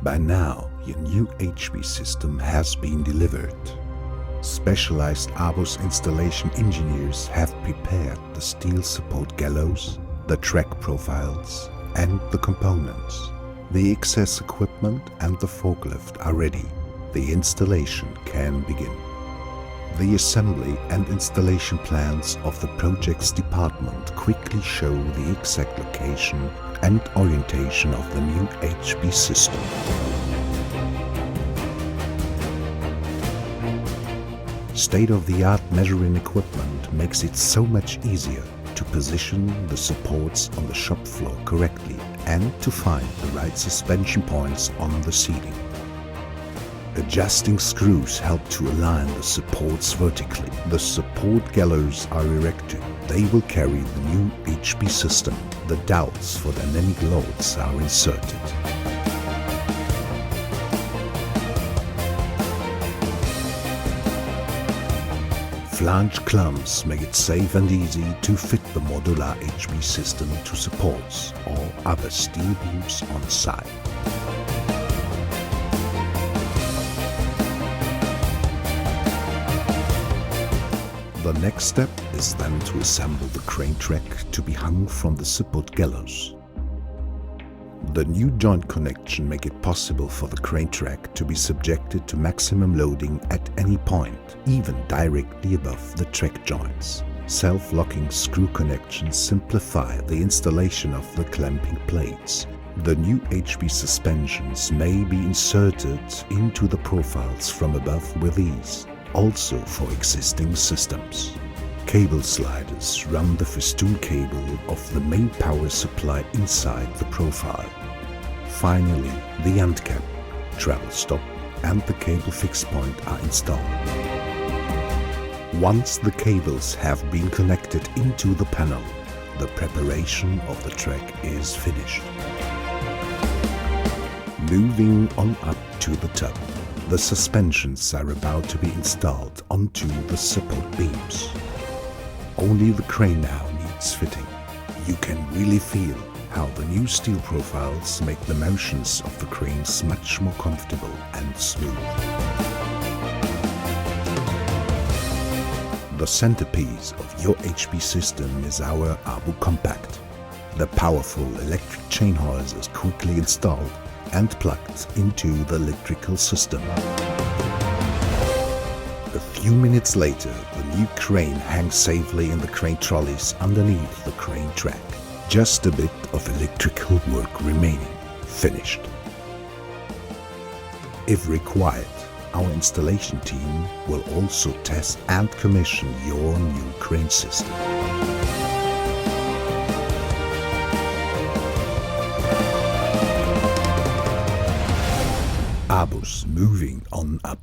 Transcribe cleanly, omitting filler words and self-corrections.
By now, your new HB system has been delivered. Specialized ABUS installation engineers have prepared the steel support gallows, the track profiles, and the components. The access equipment and the forklift are ready. The installation can begin. The assembly and installation plans of the projects department quickly show the exact location and orientation of the new HB system. State-of-the-art measuring equipment makes it so much easier to position the supports on the shop floor correctly and to find the right suspension points on the seating. Adjusting screws help to align the supports vertically. The support gallows are erected. They will carry the new HB system. The dowels for dynamic loads are inserted. Flange clamps make it safe and easy to fit the modular HB system to supports or other steel beams on site. The next step is then to assemble the crane track to be hung from the support gallows. The new joint connection make it possible for the crane track to be subjected to maximum loading at any point, even directly above the track joints. Self-locking screw connections simplify the installation of the clamping plates. The new HB suspensions may be inserted into the profiles from above with ease, also for existing systems. Cable sliders run the festoon cable of the main power supply inside the profile. Finally, the end cap, travel stop and the cable fix point are installed. Once the cables have been connected into the panel, the preparation of the track is finished. Moving on up to the top, the suspensions are about to be installed onto the support beams. Only the crane now needs fitting. You can really feel how the new steel profiles make the motions of the cranes much more comfortable and smooth. The centerpiece of your HB system is our ABUS Compact. The powerful electric chain hoist is quickly installed and plugged into the electrical system. A few minutes later, the new crane hangs safely in the crane trolleys underneath the crane track. Just a bit of electrical work remaining. Finished. If required, our installation team will also test and commission your new crane system. ABUS, moving on up.